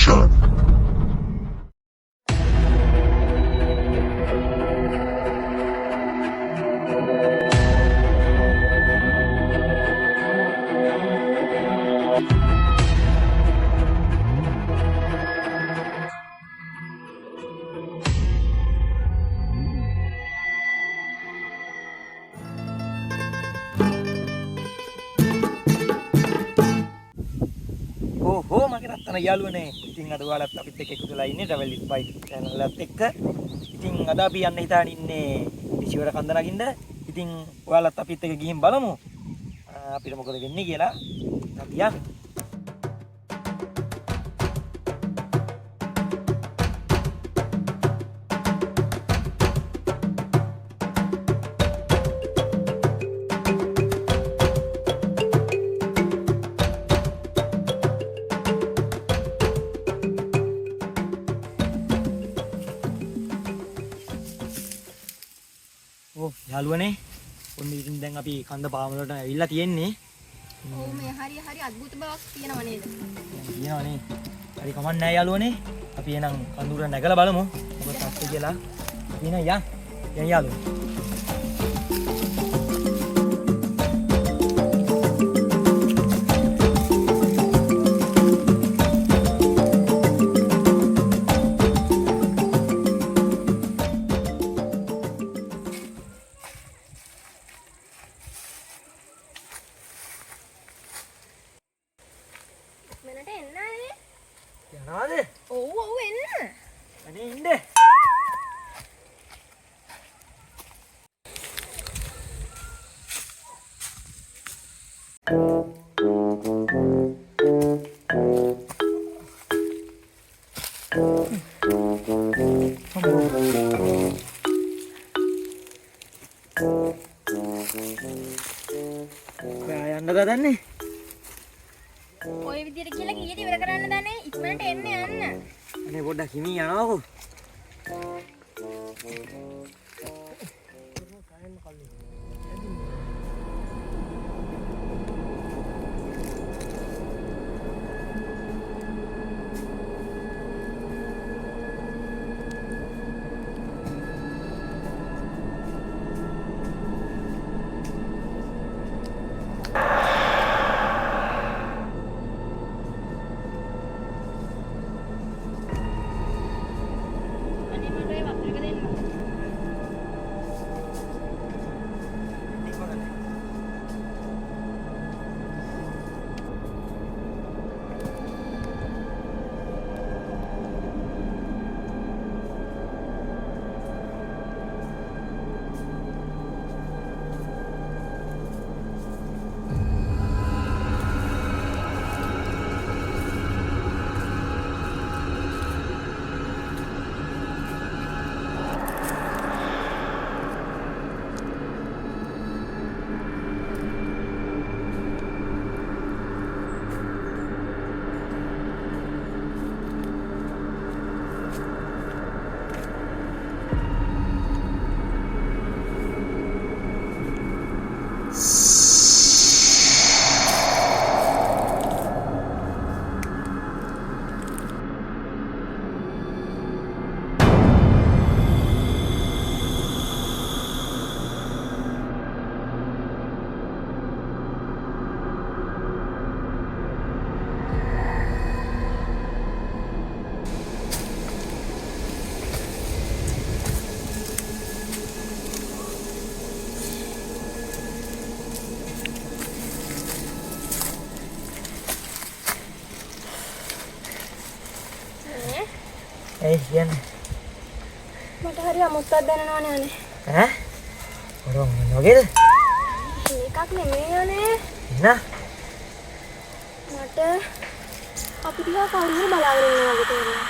Station. ඕහෝ මගේ රත්තන යාළුවනේ. ඉතින් අද ඔයාලත් අපිත් එක්ක එකතු වෙලා ඉන්නේ Travel with Bike channel එකත් එක්ක. ඉතින් අද අපි යන්න හිතාගෙන ඉන්නේ ඍෂිවර කන්ද නගින්න. ඉතින් ඔයාලත් අපිත් එක්ක ගිහින් බලමු අපිට මොකද වෙන්නේ කියලා. අපි යමු. යාළුවනේ ඔන්න ඉතින් දැන් අපි කන්ද පාමුලට ඇවිල්ලා තියෙන්නේ. ඔව් මේ හරි අద్భుත බවක් තියෙනව නේද? තියෙනවනේ. හරි කමක් නැහැ යාළුවනේ. අපි එනම් කඳුර නැගලා බලමු. මොකද තත්ත්වය කියලා. අපි එන යන් යාළුවනේ. මනට එන්න නේ. යනවාද? ඔව් එන්න. අනේ ඉන්නේ. යන්නද දන්නේ? ඔය විදියට කියලා කීයට ඉවර කරන්න දන්නේ ඉක්මනට එන්න යන්න. අනේ පොඩ්ඩක් හිමි යනවාකෝ. අනේ මට ඒ වතුර එක දෙන්න. Eh, yan. මට හරි අමුත්තක් දැනෙනවනේ අනේ. ඈ? මොරොන් මොනවගේද? මේකක් නෙමෙයි අනේ. නා. මට අපි දිහා කවුරු හරි බලාගෙන ඉන්නවා වගේ තේරෙනවා.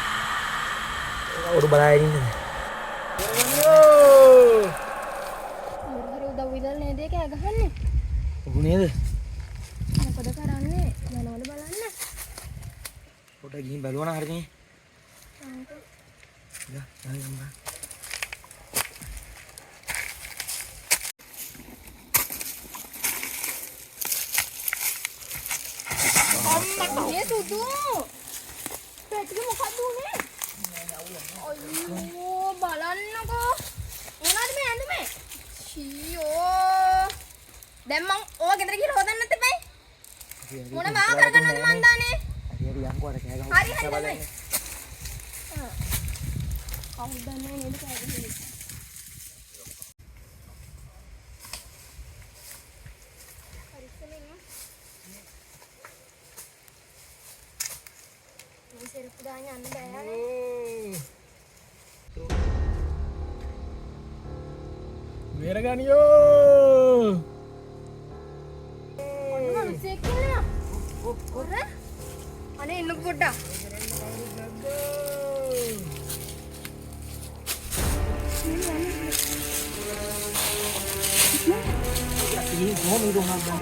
කවුරු බලාගෙන ඉන්නද? කවුරු හරි උදව් විදල් නේද ඒක ඇ ගහන්නේ? ඔබ නේද? මොකද කරන්නේ? යනවද බලන්න. පොඩ්ඩක් ගිහින් බලුවා නම් හරිනේ. අන්කෝ යා, යන්න බා. අම්මා ඒ සුදු පැටික මොකක්ද උනේ? අයියෝ බලන්නකෝ. මොනවද මේ ඇඳුමේ? ෂීයෝ. දැන් මං ඕවා ගෙදර ගිහලා හොදන්න නැත්නම් බෑ. මොන මාව කරගන්නවද මන් දාන්නේ? හරි යන්කෝ අර කෑ ගහමු. හරි තමයි. කවුද දන්නේ නේද කෑ ගහන්නේ? Serap dah nyanda ya nih. Beraganiyo. Mana sekinya? Orang? Ane inuk boda. Ini mau minum apa?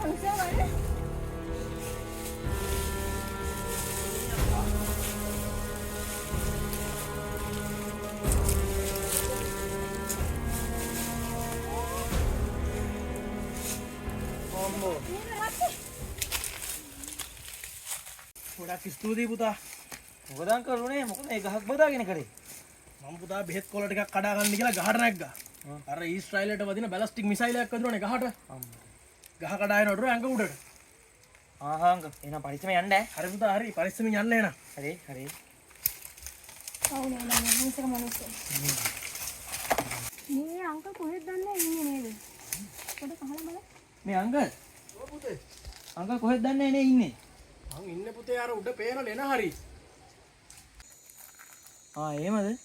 Manusia mana? Ombo. Ini berapa? ගොඩක් ස්තුතියි පුතා. මොකද අංකල් උනේ? මොකද මේ ගහක් බදාගෙන කරේ? මම පුතා බෙහෙත් කොළ ටිකක් කඩා ගන්න කියලා ගහට නැග්ගා. අර ඊශ්‍රායලයට වදින බැලස්ටික් මිසයිලයක් වදිනවනේ ගහට. ගහ කඩා යනකොට ඇඟ උඩට. අංකල් එහෙනම් පරිස්සම යන්න ඈ. හරි පුතා හරි පරිස්සමින් යන්න එන. හරි හරි. Oh nih, manusia manusia. Ini angkel kulit dan ini nih. Udah kalah malah. මේ අංකල් ඔව් පුතේ. අංකල් කොහෙද දන්නේ නේ ඉන්නේ? මං ඉන්නේ පුතේ අර උඩ පේන ලෙන හරි. එහෙමද?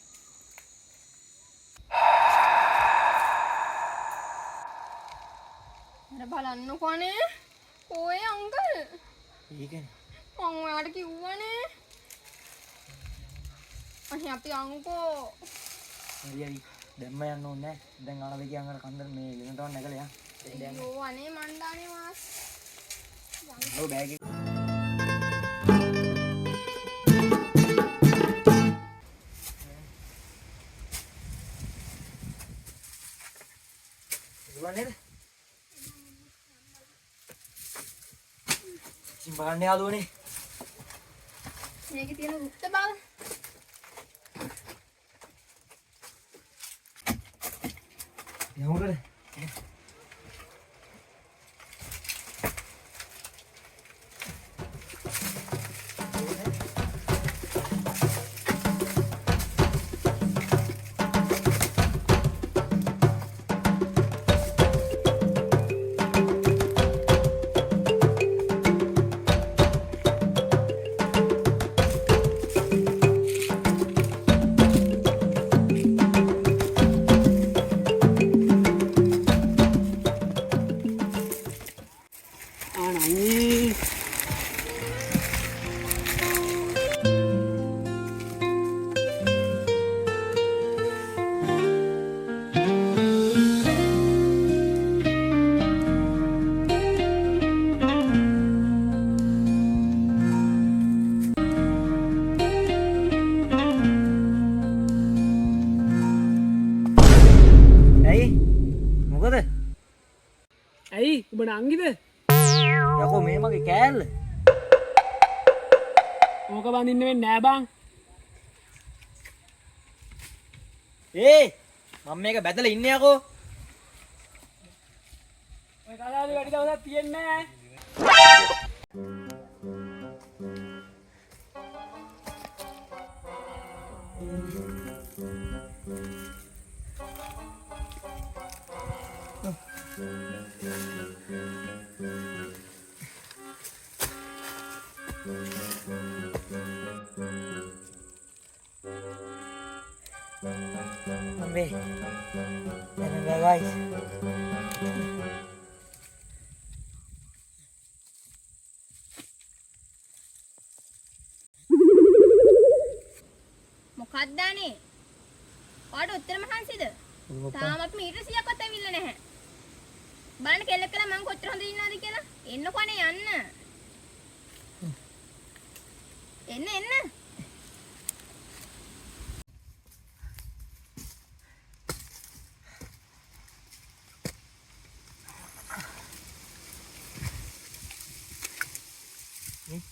Ada බලන්නකෝ නේ. ඔය අංකල්. ඒකනේ. මං ඔයාලට කිව්වනේ. අනේ අපි අංකෝ. හරි හරි. දැම්ම යන්න ඕනේ නැහැ. දැන් ආවේ කියන් අර කන්දර මේ වෙනතව නැගලා යන්න. අයියෝ අනේ මණ්ඩානේ මාස්. ඔව් බෑග් එක. ඉවන්නේද? සිම්බාන්නේ ආලෝනේ. මේකේ තියෙන රුක්ත බව. යමුද? මොකද? ඇයි උඹ නංගිද? යකෝ මේ මගේ කෑල්ල. ඕක බඳින්න වෙන්නේ නෑ බං. මම මේක බැදලා ඉන්නේ යකෝ. ඔය කතාවේ වැඩි දවසක් තියෙන්නේ නෑ. Ambil. Jangan guys. මොකක්ද අනේ? ඔයාලට උත්තර මහන්සිද? තාම අපි මීටර 100ක්වත් ඇවිල්ලා නැහැ. බලන්න කෙල්ලෙක් කියලා මං කොච්චර හොඳ ඉන්නවද කියලා. එන්නකෝ අනේ යන්න. එන්න. ඉන්නවනේ.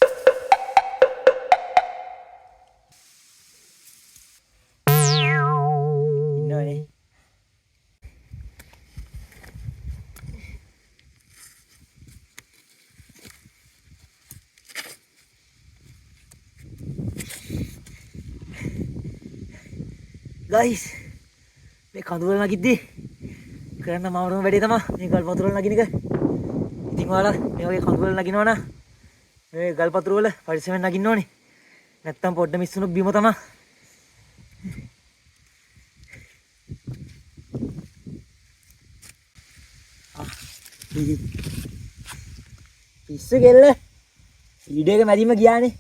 ගයිස් මේ කඳුවල නගිද්දි කරන්න මාවරම වැඩේ තමයි මේ ගල් පතුරු වල නගින එක. ඉතින් ඔයාලා මේ වගේ කඳුවල නගිනවා නම් මේ ගල් පතුරු වල පරිස්සමෙන් නගින්න ඕනේ. නැත්තම් පොඩ්ඩ මිස් වුණොත් බීම තමයි. පිස්සු කෙල්ල ඊඩේක මැදින්ම ගියානේ.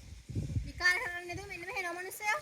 විකාර කරන්නේ නැතුව මෙන්න මෙහෙ නෝ මිනිස්සයා.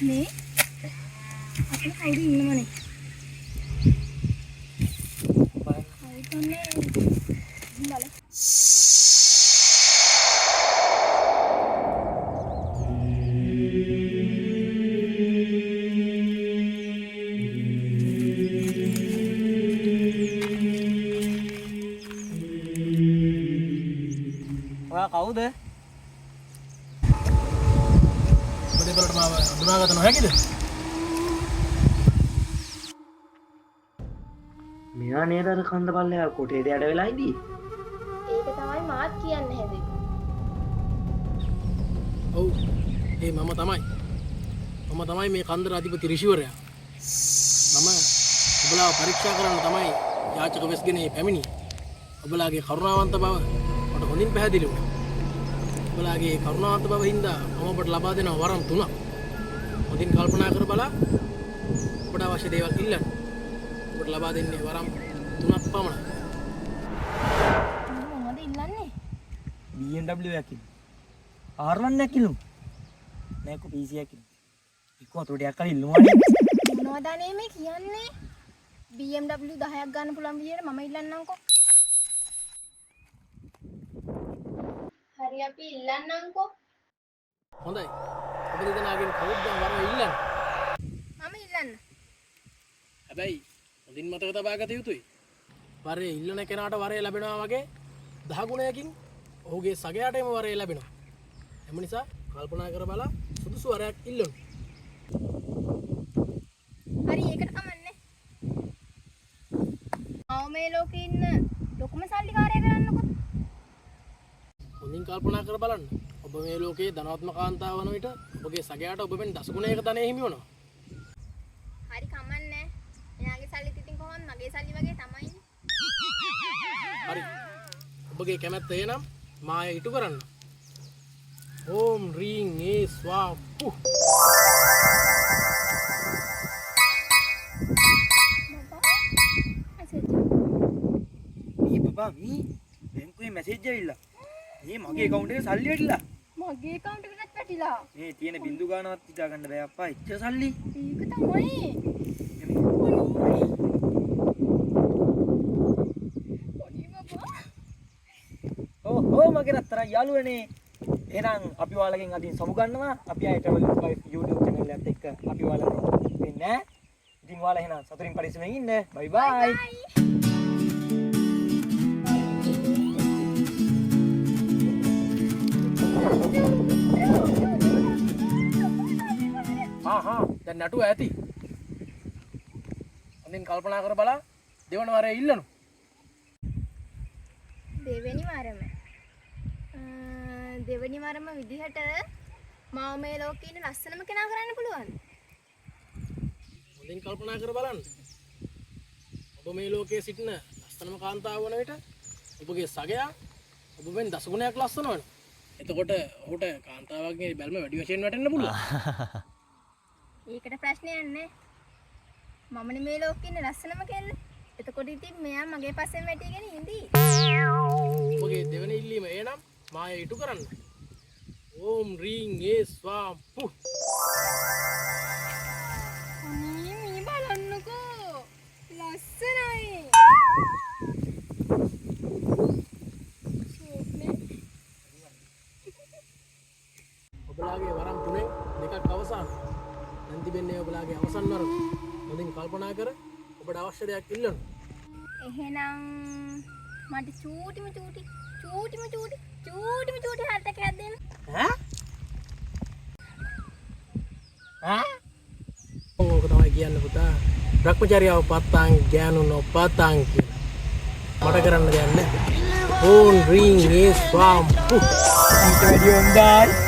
මේ අපේ කවුරු ඉන්නවනේ. ඔයා කවුද? ඔබේ බලට මාව අඳුනාගත නොහැකිද? මෙයා නේද අර කන්ද පල්ලෙහා කොටේට යට වෙලා ඉඳී. ඒක තමයි මාත් කියන්න හැදුවේ. ඔව්. ඒ මම තමයි මේ කන්දර අධිපති ඍෂිවරයා. මම ඔබලාව පරීක්ෂා කරන්න තමයි යාචක වෙස්ගෙන පැමිණියේ. ඔබලාගේ කරුණාවන්ත බව මට හොඳින් පැහැදිලි වුණා. ඔබලාගේ කරුණාවන්ත බව හින්දා මම ඔබට ලබා දෙන වරම් 3ක්. හොඳින් කල්පනා කර බලා ඔබට අවශ්‍ය දේවල් ඉල්ලන්න. ඔබට ලබා දෙන්නේ වරම් 3ක් පමණයි. මොනවද ඉල්ලන්නේ? BMW එකක් ඉන්න. R1 එකක් ඉල්ලමු. මේක PC එකක් ඉන්න. එක්ක වතුර ටිකක් අර ඉල්ලමු අනේ. මොනවද අනේ මේ කියන්නේ? BMW 10ක් ගන්න පුළුවන් විදියට මම ඉල්ලන්නම්කෝ. හරි අපි ඉල්ලන්නම්කෝ. හොඳයි. ඔබ දෙදෙනාගෙන් කවුද දැන් වරම ඉල්ලන්නේ? මම ඉල්ලන්න. හැබැයි හොඳින් මතක තබා ගත යුතුයි. වරේ ඉල්ලන කෙනාට වරේ ලැබෙනවා වගේ 10 ගුණයකින් ඔහුගේ සගයාටම වරේ ලැබෙනවා. එම නිසා කල්පනා කර බලා සුදුසු වරයක් ඉල්ලන්න. හරි ඒකට කමන්නේ. මේ ලෝකේ ඉන්න ලොකුම සල්ලිකාරය කරන්නකො. හොඳින් කල්පනා කර බලන්න. ඔබ මේ ලෝකයේ ධනවත්ම කාන්තාව වන විට ඔබගේ සගයාට ඔබ වෙන දසගුණයක ධනෙ හිමි වෙනවා. හරි කමන්නේ. එයාගේ සල්ලිත් ඉතින් කොහොමද මගේ සල්ලි වගේ තමයි. හරි. ඔබගේ කැමැත්ත එනම් මාය ඉටු කරන්න. ඕම් රීං ඒ ස්වා පු. මේ බබා මේ බැංකුවේ මැසේජ් ඇවිල්ලා. මේ මගේ account එකේ සල්ලි වැටිලා. මගේ account එකටත් වැටිලා. මේ තියෙන බින්දු ගානවත් හිතා ගන්න බෑ අප්පා. එච්චර සල්ලි. ඒක තමයි. ඕ මගේ රත්තරන් යාළුවනේ. එහෙනම් අපි ඔයාලගෙන් අදින් සමු ගන්නවා. අපි ආයෙ travel with YouTube channel එකත් එක්ක අපි ඔයාලට වෙන්නේ. ඉතින් ඔයාලා එහෙනම් සතුටින් පරිස්සමෙන් ඉන්න. bye bye. දැන් නටුව ඇති. හොඳින් කල්පනා කර බලා දෙවන වරේ ඉල්ලනු. දෙවෙනි වරම. දෙවෙනි වරම විදිහට මාව මේ ලෝකේ ඉන්න ලස්සනම කෙනා කරන්න පුළුවන්. හොඳින් කල්පනා කර බලන්න. ඔබ මේ ලෝකයේ සිටින ලස්සනම කාන්තාව වන විට ඔබගේ සගයා ඔබ වෙන දසගුණයක් ලස්සන වෙනවා. එතකොට ඔහුට කාන්තාවගේ බැල්ම වැඩි වශයෙන් වැටෙන්න පුළුවන්. ඒකට ප්‍රශ්නයක් නැහැ. මමනේ මේ ලෝකේ ඉන්න ලස්සනම කෙල්ල. එතකොට ඉතින් මෙයා මගේ පස්සෙන් වැටිගෙන ඉඳී. ඔබගේ දෙවෙනි ඉල්ලීම එනම් මාය ඉටු කරන්න. ඕම් රීන් ඒ ස්වාම් පුහ්. මේ බලන්නකෝ ලස්සනයි ඔබලාගේ වරම් තුනෙන් දෙකක් අවසන්. දැන් තිබෙන්නේ ඔබලාගේ අවසන් වරම. හොඳින් කල්පනා කර ඔබට අවශ්‍ය දෙයක් ඉල්ලන්න. එහෙනම් මට චූටිම චූටි හර්ට් එකක් දෙන්න ඕක තමයි කියන්න පුතා. භ්‍රමචර්යාව පත්තාන් ගෑනු නොපතාන් කියලා. මට කරන්න දෙයක් නැහැ. ඕන් රීන් ඒ ස්වාම් පුහ්. ඊට වැඩි හොඳයි